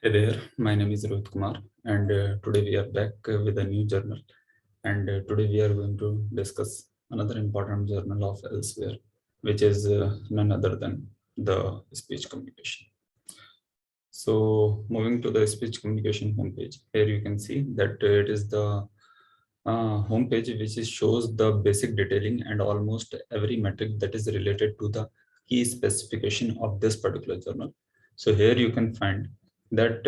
Hey there, my name is Rohit Kumar, and today we are back with a new journal. And today we are going to discuss another important journal of Elsevier, which is none other than the speech communication. So, moving to the speech communication homepage, here you can see that it is the homepage which shows the basic detailing and almost every metric that is related to the key specification of this particular journal. So here you can find that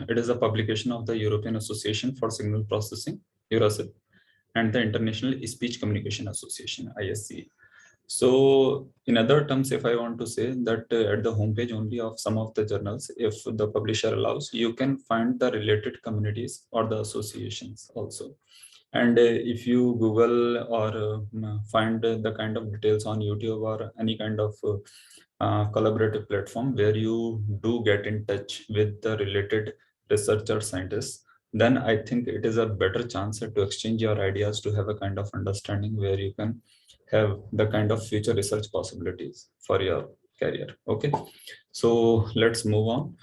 it is a publication of the European Association for Signal Processing, EUROSIP, and the International Speech Communication Association, ISC. So in other terms, if I want to say that at the homepage only of some of the journals, if the publisher allows, you can find the related communities or the associations also. And if you Google or find the kind of details on YouTube or any kind of collaborative platform where you do get in touch with the related researcher scientists, then I think it is a better chance to exchange your ideas to have a kind of understanding where you can have the kind of future research possibilities for your career. Okay, so let's move on.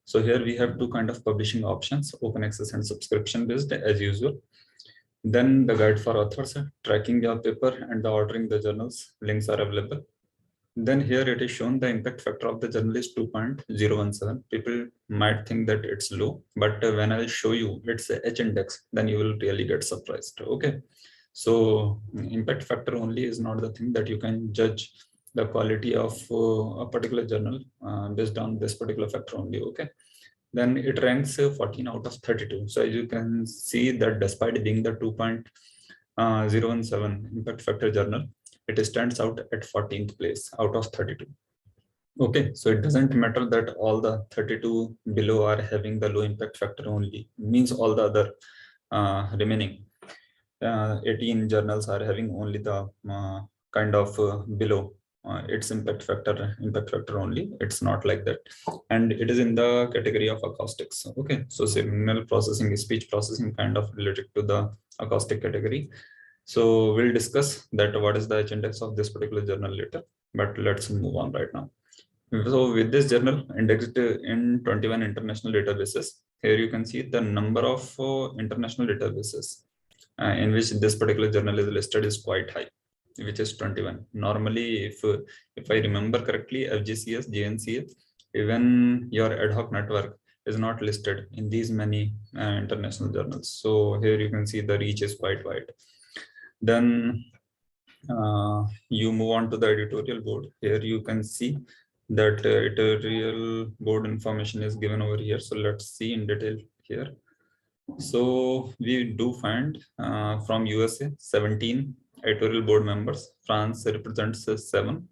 So here we have two kind of publishing options, open access and subscription based as usual. Then the guide for authors, tracking your paper and the ordering the journals, links are available. Then here it is shown the impact factor of the journal is 2.017. People might think that it's low, but when I show you its H index, then you will really get surprised. Okay. So impact factor only is not the thing that you can judge the quality of a particular journal based on this particular factor only. Okay. Then it ranks 14 out of 32. So as you can see that despite being the 2.017 impact factor journal, it stands out at 14th place out of 32. Okay, so it doesn't matter that all the 32 below are having the low impact factor only, means all the other remaining 18 journals are having only the kind of below its impact factor only. It's not like that, and it is in the category of acoustics. Okay, so signal processing, speech processing, kind of related to the acoustic category. So we'll discuss that what is the H index of this particular journal later, but let's move on right now. So with this journal indexed in 21 international databases, here you can see the number of international databases in which this particular journal is listed is quite high, which is 21. Normally, if I remember correctly, FGCS, JNCS, even your ad hoc network is not listed in these many international journals. So here you can see the reach is quite wide. Then you move on to the editorial board. Here you can see that editorial board information is given over here. So let's see in detail here. So we do find from USA 17 editorial board members. France represents 7.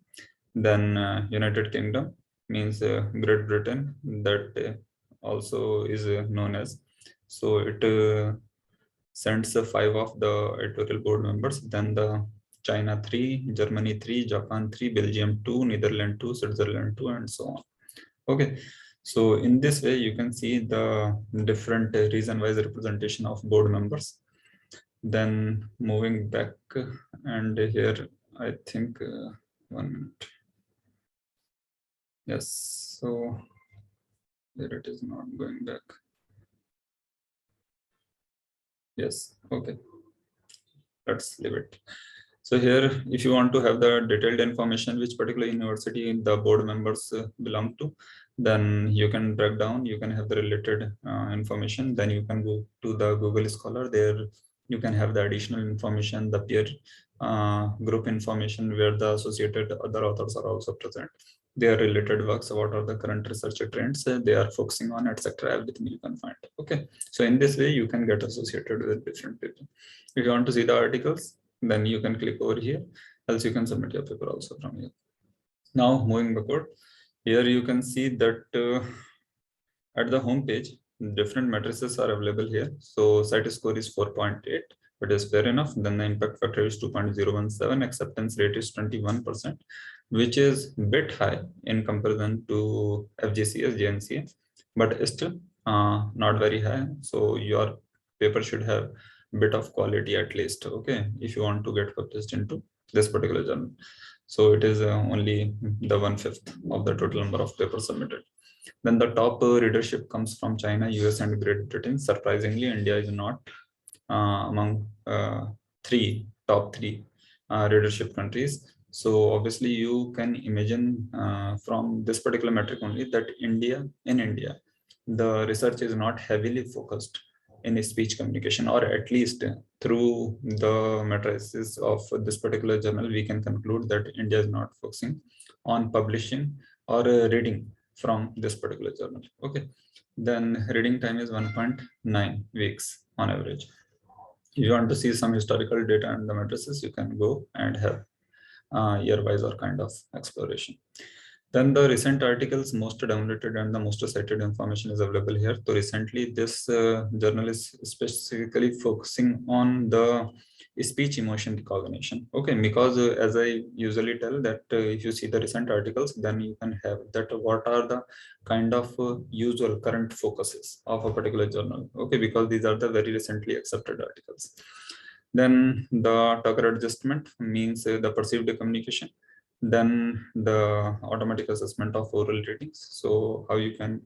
Then United Kingdom means Great Britain, that also is known as. So it sends 5 of the editorial board members. Then the China 3, Germany 3, Japan 3, Belgium 2, Netherlands 2, Switzerland 2, and so on. Okay, so in this way you can see the different region-wise representation of board members. Then moving back, and here I think 1 minute. Yes, so here it is not going back. Yes, okay, let's leave it. So here, if you want to have the detailed information which particular university the board members belong to, then you can drag down, you can have the related information. Then you can go to the Google Scholar. There you can have the additional information, the peer group information where the associated other authors are also present. Their related works, what are the current research trends they are focusing on, etc. Everything you can find. Okay, so in this way you can get associated with different people. If you want to see the articles, then you can click over here, else you can submit your paper also from here. Now moving backward, here you can see that at the home page, different matrices are available here. So site score is 4.8, but is fair enough. Then the impact factor is 2.017, acceptance rate is 21%, which is a bit high in comparison to FGCS, JNCS, but still not very high. So your paper should have a bit of quality at least, okay, if you want to get published into this particular journal. So it is only the 1/5 of the total number of papers submitted. Then the top readership comes from China, US, and Great Britain. Surprisingly, India is not among top three readership countries. So obviously, you can imagine from this particular metric only that in India, the research is not heavily focused in speech communication, or at least through the matrices of this particular journal, we can conclude that India is not focusing on publishing or reading from this particular journal. Okay, then reading time is 1.9 weeks on average. If you want to see some historical data and the matrices, you can go and have year-wise or kind of exploration. Then the recent articles most downloaded and the most cited information is available here. So recently this journal is specifically focusing on the speech emotion recognition. Okay, because as I usually tell that if you see the recent articles, then you can have that what are the kind of usual current focuses of a particular journal. Okay, because these are the very recently accepted articles. Then the Tucker adjustment means the perceived communication. Then the automatic assessment of oral readings. So how you can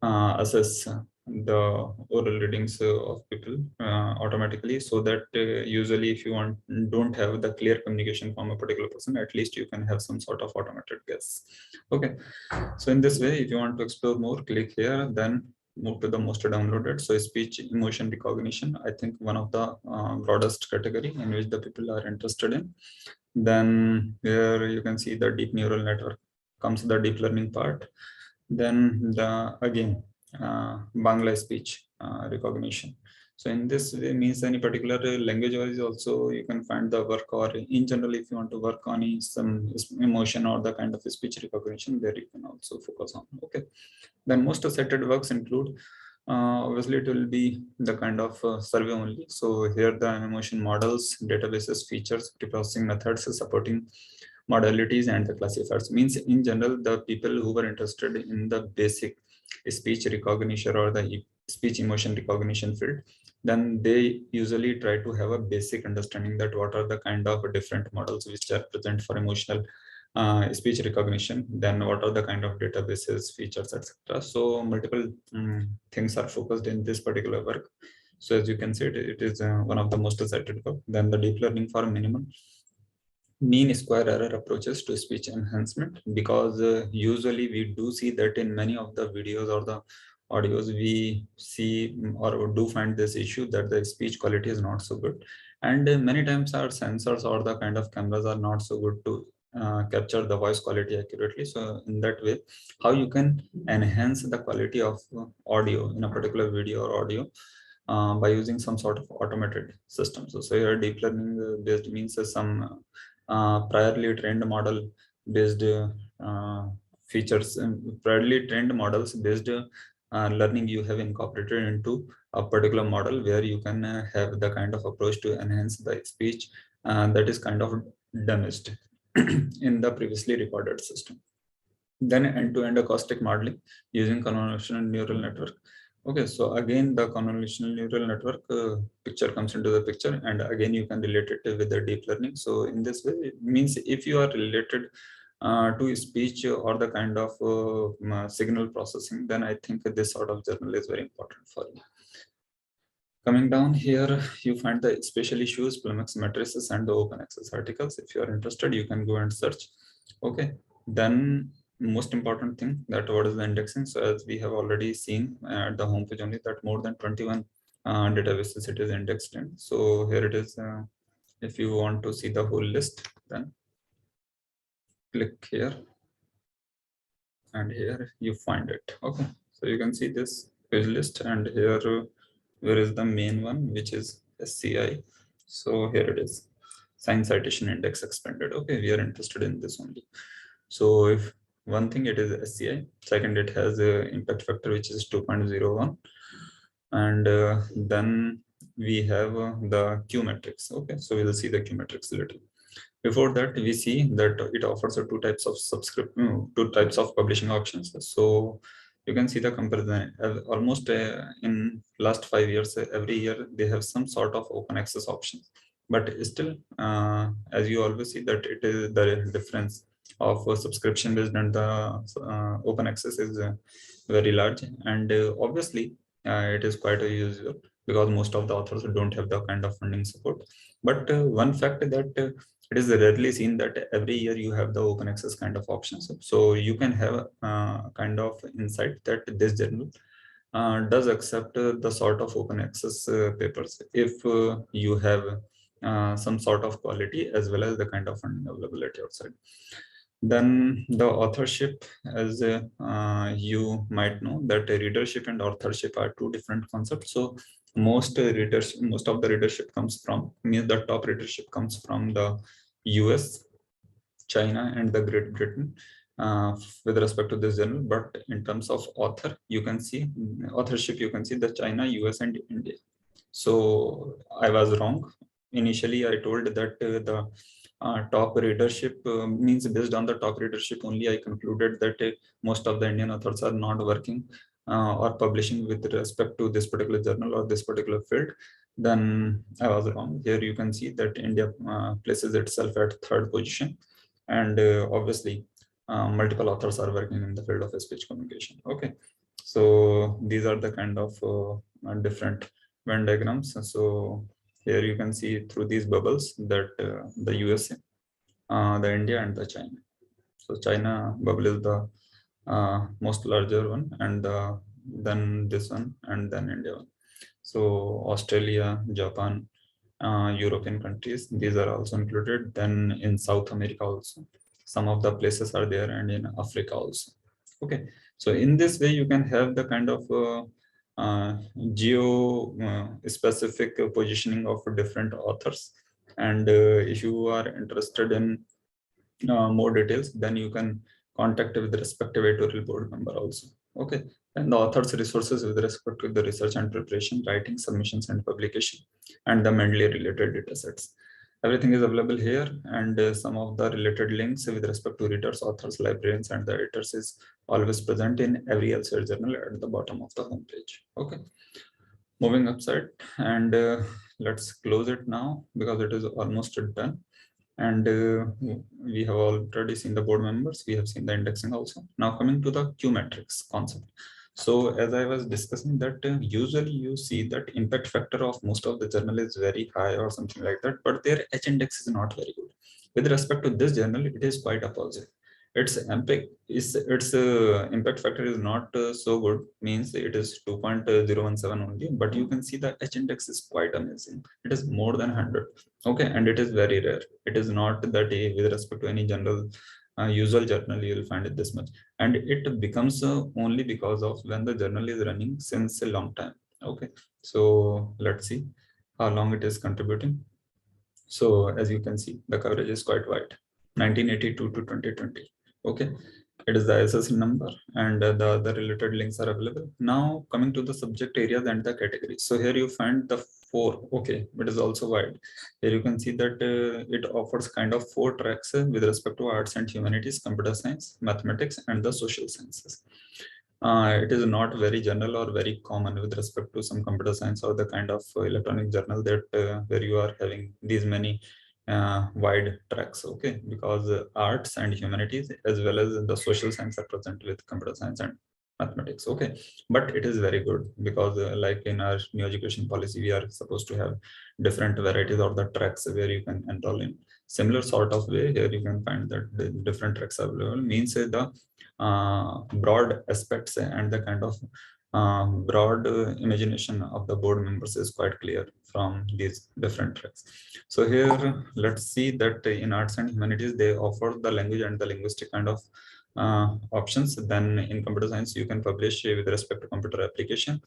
assess the oral readings of people automatically, so that usually if you don't have the clear communication from a particular person, at least you can have some sort of automated guess. Okay, so in this way, if you want to explore more, click here, then move to the most downloaded. So speech emotion recognition, I think one of the broadest category in which the people are interested in. Then here you can see the deep neural network comes the deep learning part. Then the again Bangla speech recognition. So in this way means any particular language wise also you can find the work, or in general if you want to work on some emotion or the kind of speech recognition, there you can also focus on. Okay, then most cited works include obviously it will be the kind of survey only. So here the emotion models, databases, features, preprocessing methods, supporting modalities, and the classifiers. Means in general the people who were interested in the basic speech recognition or the speech emotion recognition field, then they usually try to have a basic understanding that what are the kind of different models which are present for emotional speech recognition, then what are the kind of databases, features, etc. So multiple things are focused in this particular work. So as you can see, it is one of the most cited work. Then the deep learning for minimum mean square error approaches to speech enhancement, because usually we do see that in many of the videos or the audios we see or do find this issue that the speech quality is not so good, and many times our sensors or the kind of cameras are not so good to capture the voice quality accurately. So in that way, how you can enhance the quality of audio in a particular video or audio by using some sort of automated system. So here deep learning based means some priorly trained model based features and priorly trained models based learning you have incorporated into a particular model, where you can have the kind of approach to enhance the speech that is kind of damaged in the previously recorded system. Then end-to-end acoustic modeling using convolutional neural network. Okay, so again the convolutional neural network picture comes into the picture, and again you can relate it with the deep learning. So in this way, it means if you are related to speech or the kind of signal processing, then I think this sort of journal is very important for you. Coming down here, you find the special issues, Plumex matrices, and the open access articles. If you are interested, you can go and search. Okay, then most important thing, that what is the indexing. So as we have already seen at the homepage only, that more than 21 databases it is indexed in. So here it is. If you want to see the whole list, then click here, and here you find it. Okay, so you can see this page list, and here where is the main one, which is SCI. So here it is, Science Citation Index expanded. Okay, we are interested in this only. So if one thing, it is SCI. Second, it has a impact factor which is 2.01, and then we have the Q matrix. Okay, so we'll see the Q matrix later. Before that, we see that it offers two types of two types of publishing options. So you can see the comparison. Almost in last 5 years, every year they have some sort of open access options. but still, as you always see that it is the difference of subscription based and the open access is very large, and obviously it is quite usual because most of the authors don't have the kind of funding support. But one fact that it is rarely seen that every year you have the open access kind of options, so you can have kind of insight that this journal does accept the sort of open access papers if you have some sort of quality as well as the kind of funding availability outside. Then the authorship, as you might know, that readership and authorship are two different concepts. So most readers, most of the readership comes from, means the top readership comes from the US, China, and the Great Britain with respect to this journal. But in terms of author, you can see authorship, you can see the China, US, and India. So I was wrong. Initially, I told that the top readership means based on the top readership only, I concluded that most of the Indian authors are not working or publishing with respect to this particular journal or this particular field. Then I was wrong. Here you can see that India places itself at third position, and obviously multiple authors are working in the field of speech communication. Okay, so these are the kind of different Venn diagrams. So here you can see through these bubbles that the USA, the India, and the China. So China bubble is the most larger one, and then this one, and then India one. So Australia, Japan, European countries, these are also included. Then in South America also, some of the places are there, and in Africa also. Okay, so in this way you can have the kind of geo specific positioning of different authors, and if you are interested in more details, then you can contact with the respective editorial board member also. Okay, and the author's resources with respect to the research and preparation, writing, submissions, and publication, and the mainly related data sets. Everything is available here, and some of the related links with respect to readers, authors, librarians, and the editors is always present in every Elsevier journal at the bottom of the homepage. Okay, moving upside, and let's close it now because it is almost done. And we have already seen the board members, we have seen the indexing also. Now coming to the Q matrix concept. So as I was discussing that usually you see that impact factor of most of the journal is very high or something like that, but their H index is not very good. With respect to this journal, it is quite opposite. Its impact factor is not so good, means it is 2.017 only, but you can see the H index is quite amazing. It is more than 100. Okay, and it is very rare. It is not that with respect to any general usual journal you will find it this much, and it becomes only because of when the journal is running since a long time. Okay, so let's see how long it is contributing. So as you can see, the coverage is quite wide, 1982 to 2020. Okay, it is the SSN number, and the other related links are available. Now coming to the subject areas and the categories. So here you find the four. Okay, it is also wide. Here you can see that it offers kind of four tracks with respect to arts and humanities, computer science, mathematics, and the social sciences. It is not very general or very common with respect to some computer science or the kind of electronic journal that where you are having these many wide tracks. Okay, because arts and humanities as well as the social science are present with computer science and mathematics. Okay, but it is very good because like in our new education policy, we are supposed to have different varieties of the tracks where you can enroll in. Similar sort of way here you can find that the different tracks are available, means the broad aspects and the kind of broad imagination of the board members is quite clear from these different tracks. So here let's see that in arts and humanities they offer the language and the linguistic kind of options. Then in computer science you can publish with respect to computer application,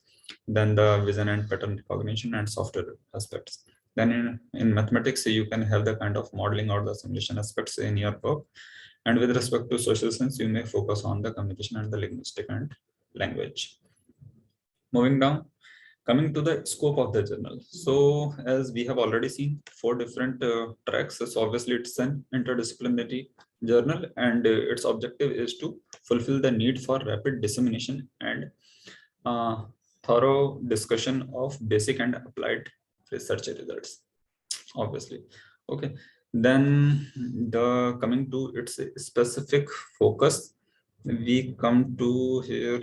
then the vision and pattern recognition and software aspects. Then in mathematics you can have the kind of modeling or the simulation aspects in your work. And with respect to social science, you may focus on the communication and the linguistic and language. Moving down, coming to the scope of the journal. So as we have already seen four different tracks, so obviously it's an interdisciplinary journal, and its objective is to fulfill the need for rapid dissemination and thorough discussion of basic and applied research results. obviously. Okay, then the coming to its specific focus, we come to here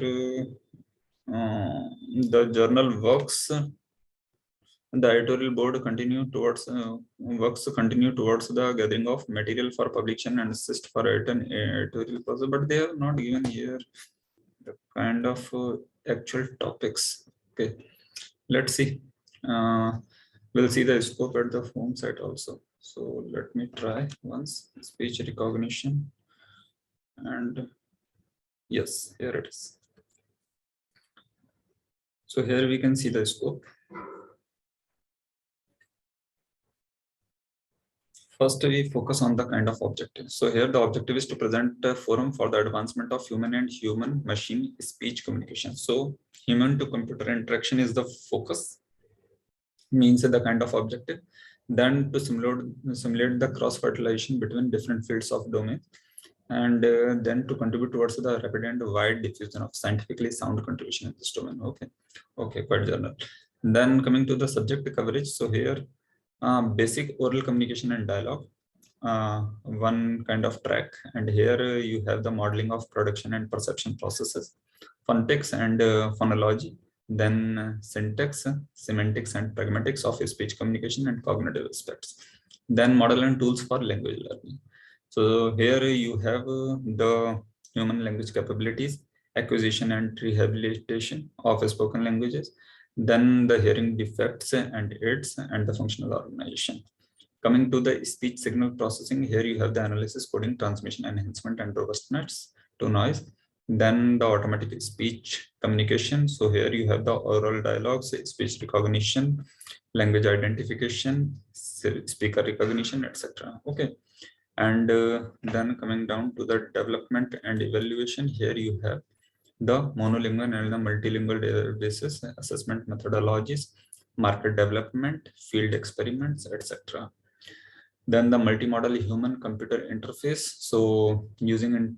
the journal works. The editorial board continue towards the gathering of material for publication and assist for editorial process, but they have not given here the kind of actual topics. Okay, let's see. We'll see the scope at the home site also. So let me try once. Speech recognition, and yes, here it is. So here we can see the scope. First, we focus on the kind of objective. So here the objective is to present a forum for the advancement of human and human-machine speech communication. So human to computer interaction is the focus, means the kind of objective. Then to simulate the cross-fertilization between different fields of domain, and then to contribute towards the rapid and wide diffusion of scientifically sound contribution in this domain. Okay, quite general. Then coming to the subject coverage. So here basic oral communication and dialogue, one kind of track, and here you have the modeling of production and perception processes, phonetics and phonology, then syntax, semantics and pragmatics of speech communication and cognitive aspects, then model and tools for language learning. So here you have the human language capabilities, acquisition and rehabilitation of spoken languages, then the hearing defects and aids, and the functional organization. Coming to the speech signal processing, here you have the analysis, coding, transmission, enhancement, and robustness to noise. Then the automatic speech communication. So here you have the oral dialogues, speech recognition, language identification, speaker recognition, etc. Okay. And then coming down to the development and evaluation, here you have the monolingual and the multilingual databases, assessment methodologies, market development, field experiments, etc. Then the multimodal human-computer interface. So using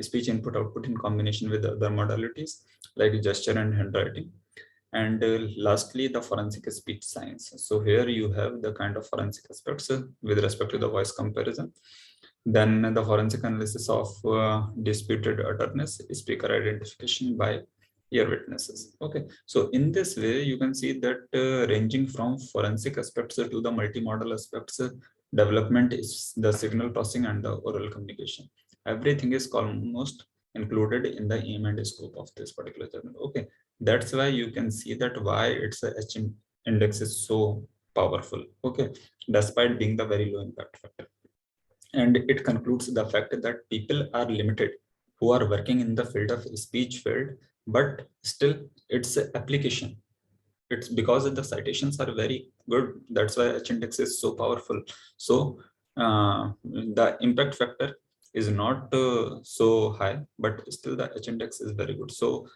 speech input output in combination with other modalities like gesture and handwriting. And lastly, the forensic speech science. So here you have the kind of forensic aspects with respect to the voice comparison. Then the forensic analysis of disputed utterance, speaker identification by ear witnesses. Okay, so in this way, you can see that ranging from forensic aspects to the multimodal aspects, development is the signal processing and the oral communication. Everything is almost included in the aim and scope of this particular journal. Okay, that's why you can see that why its H index is so powerful. Okay, despite being the very low impact factor. And it concludes the fact that people are limited who are working in the field of speech field, but still its application. It's because the citations are very good. That's why H-index is so powerful. So the impact factor is not so high, but still the H-index is very good. So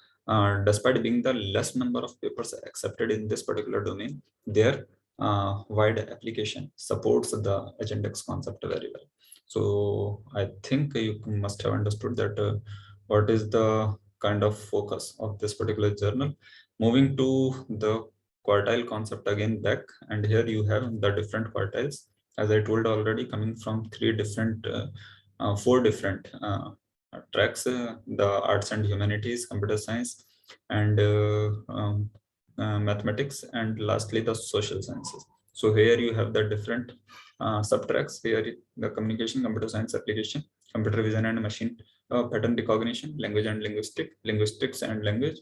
despite being the less number of papers accepted in this particular domain, their wide application supports the H-index concept very well. So I think you must have understood that what is the kind of focus of this particular journal. Moving to the quartile concept again back, and here you have the different quartiles, as I told already, coming from four different tracks, the arts and humanities, computer science, and mathematics, and lastly the social sciences. So here you have the different subtracks. Here the communication, computer science application, computer vision and machine pattern recognition, language and linguistics and language,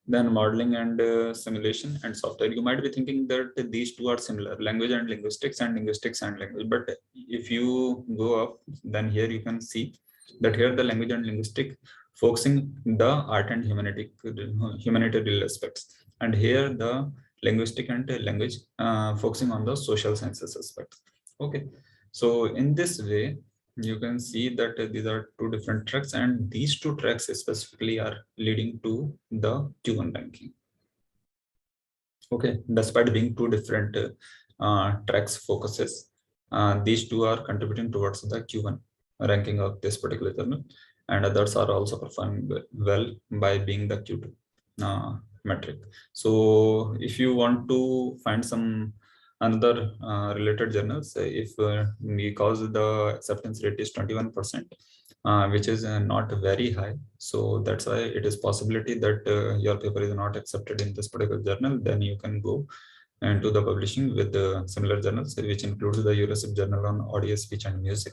then modeling and simulation and software. You might be thinking that these two are similar, language and linguistics and language. But if you go up, then here you can see that here the language and linguistic focusing the art and humanitarian aspects, and here the linguistic and language focusing on the social sciences aspects. Okay, so in this way you can see that these are two different tracks, and these two tracks specifically are leading to the Q1 ranking. Okay, despite being two different tracks focuses, these two are contributing towards the Q1 ranking of this particular journal, and others are also performing well by being the Q2 metric. So if you want to find some another related journals, because the acceptance rate is 21%, which is not very high. So that's why it is possibility that your paper is not accepted in this particular journal. Then you can go into the publishing with the similar journals, which includes the EUROSIP journal on audio, speech and music,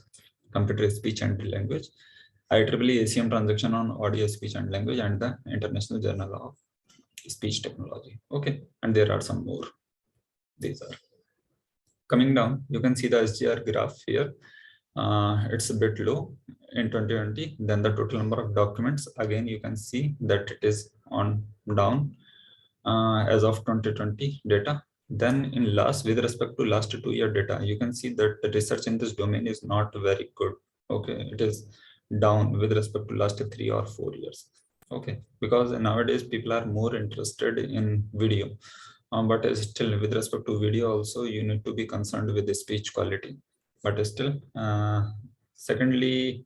computer speech and language, IEEE ACM transaction on audio, speech and language, and the International Journal of Speech Technology. Okay, and there are some more. These are coming down. You can see the SGR graph here. It's a bit low in 2020. Then the total number of documents, again you can see that it is on down as of 2020 data. Then in with respect to last 2-year data, you can see that the research in this domain is not very good. Okay, it is down with respect to last 3 or 4 years. Okay, because nowadays people are more interested in video. But still, with respect to video also, you need to be concerned with the speech quality. But still, secondly,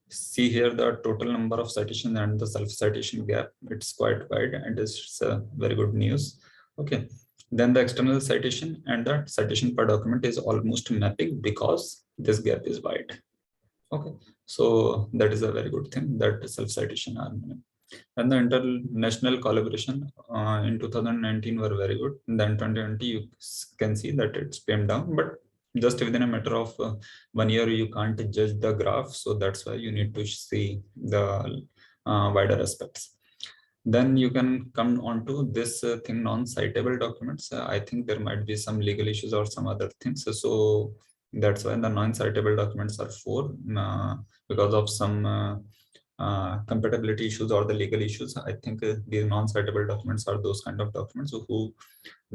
see here the total number of citations and the self-citation gap. It's quite wide, and it's very good news. Okay. Then the external citation and the citation per document is almost mapping because this gap is wide. Okay. So that is a very good thing that self-citation are minimum. And the international collaboration in 2019 were very good. And then 2020, you can see that it's came down, but just within a matter of 1 year, you can't judge the graph. So that's why you need to see the wider aspects. Then you can come on to this thing, non-citable documents. I think there might be some legal issues or some other things. So that's why the non-citable documents are 4 because of some compatibility issues or the legal issues. I think these non-citable documents are those kind of documents who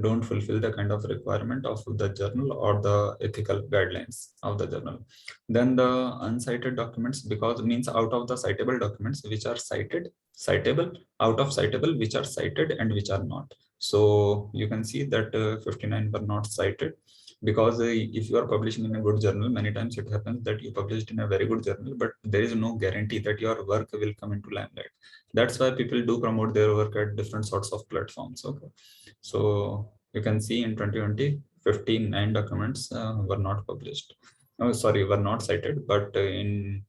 don't fulfill the kind of requirement of the journal or the ethical guidelines of the journal. Then the uncited documents, because it means out of the citable documents which are cited, citable, out of citable which are cited and which are not. So you can see that 59 were not cited, because if you are publishing in a good journal, many times it happens that you published in a very good journal, but there is no guarantee that your work will come into limelight. That's why people do promote their work at different sorts of platforms. Okay, so you can see in 2020, 59 documents were not published. Oh, sorry, were not cited, but in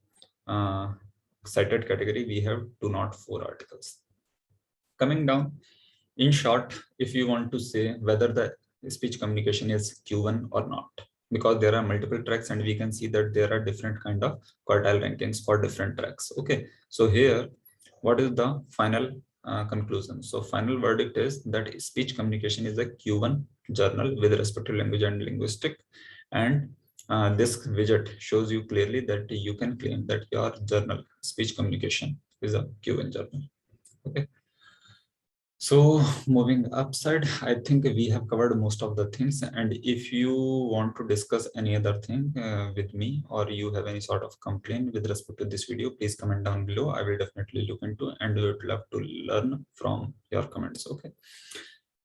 cited category, we have 204 articles. Coming down, in short, if you want to say whether the speech communication is Q1 or not, because there are multiple tracks and we can see that there are different kind of quartile rankings for different tracks. Okay, so here, what is the final conclusion? So final verdict is that speech communication is a Q1 journal with respect to language and linguistic, and this widget shows you clearly that you can claim that your journal speech communication is a Q1 journal. Okay. So moving upside, I think we have covered most of the things. And if you want to discuss any other thing with me, or you have any sort of complaint with respect to this video, please comment down below. I will definitely look into and would love to learn from your comments. Okay.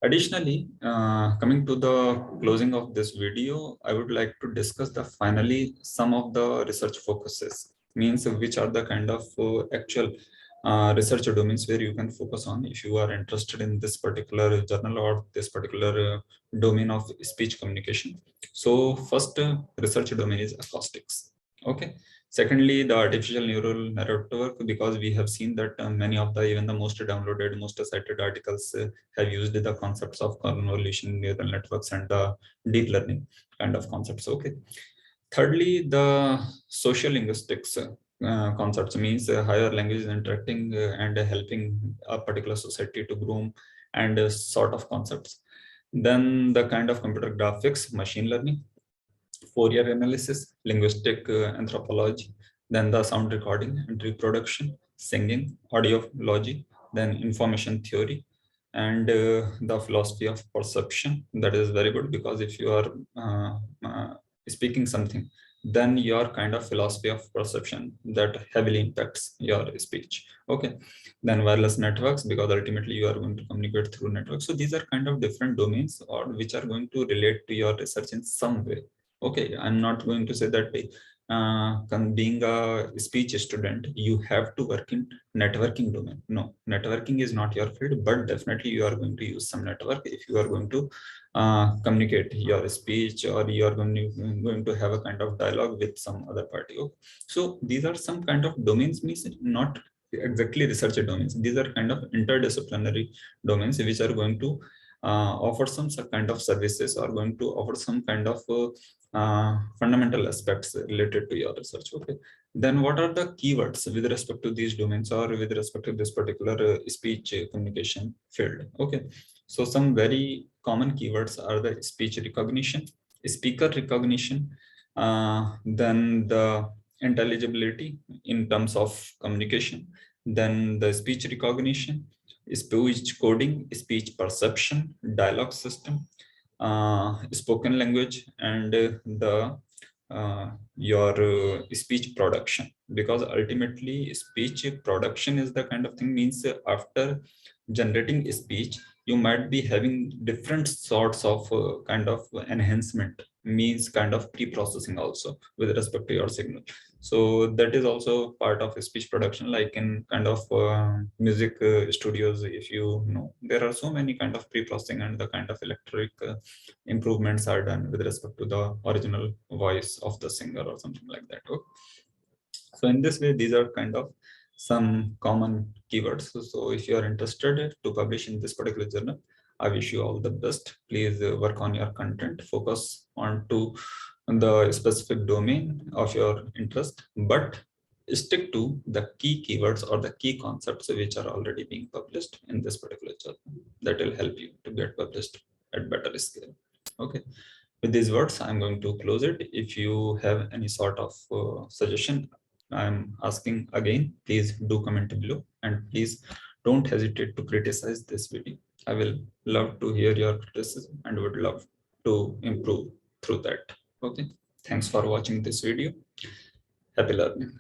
Additionally, coming to the closing of this video, I would like to discuss finally some of the research focuses, means which are the kind of actual research domains where you can focus on if you are interested in this particular journal or this particular domain of speech communication. So first research domain is acoustics. Okay. Secondly, the artificial neural network, because we have seen that many of the even the most downloaded, most cited articles have used the concepts of convolution neural networks and the deep learning kind of concepts. Okay. Thirdly, the social linguistics concepts, means higher languages interacting and helping a particular society to groom and sort of concepts. Then the kind of computer graphics, machine learning, Fourier analysis, linguistic anthropology, then the sound recording and reproduction, singing, audiology, then information theory, and the philosophy of perception. That is very good, because if you are speaking something, then your kind of philosophy of perception that heavily impacts your speech. Okay. Then wireless networks, because ultimately you are going to communicate through networks. So these are kind of different domains or which are going to relate to your research in some way. Okay, I'm not going to say that being a speech student, you have to work in networking domain. No, networking is not your field, but definitely you are going to use some network if you are going to communicate your speech, or you are going to have a kind of dialogue with some other party. Okay. So these are some kind of domains, means not exactly research domains. These are kind of interdisciplinary domains which are going to offer some kind of services, or going to offer some kind of fundamental aspects related to your research. Okay. Then what are the keywords with respect to these domains, or with respect to this particular speech communication field? Okay. So some very common keywords are the speech recognition, speaker recognition, then the intelligibility in terms of communication, then the speech recognition, speech coding, speech perception, dialogue system, spoken language, and the your speech production. Because ultimately speech production is the kind of thing, means after generating speech, you might be having different sorts of kind of enhancement, means kind of pre-processing also with respect to your signal. So that is also part of speech production, like in kind of music studios. If you know, there are so many kind of pre-processing and the kind of electric improvements are done with respect to the original voice of the singer or something like that. Okay. So in this way, these are kind of some common keywords. So if you are interested to publish in this particular journal, I wish you all the best. Please work on your content, focus on to the specific domain of your interest, but stick to the key keywords or the key concepts which are already being published in this particular journal. That will help you to get published at better scale. Okay. With these words, I'm going to close it. If you have any sort of suggestion, I'm asking again, please do comment below, and please don't hesitate to criticize this video. I will love to hear your criticism and would love to improve through that. Okay. Thanks for watching this video. Happy learning.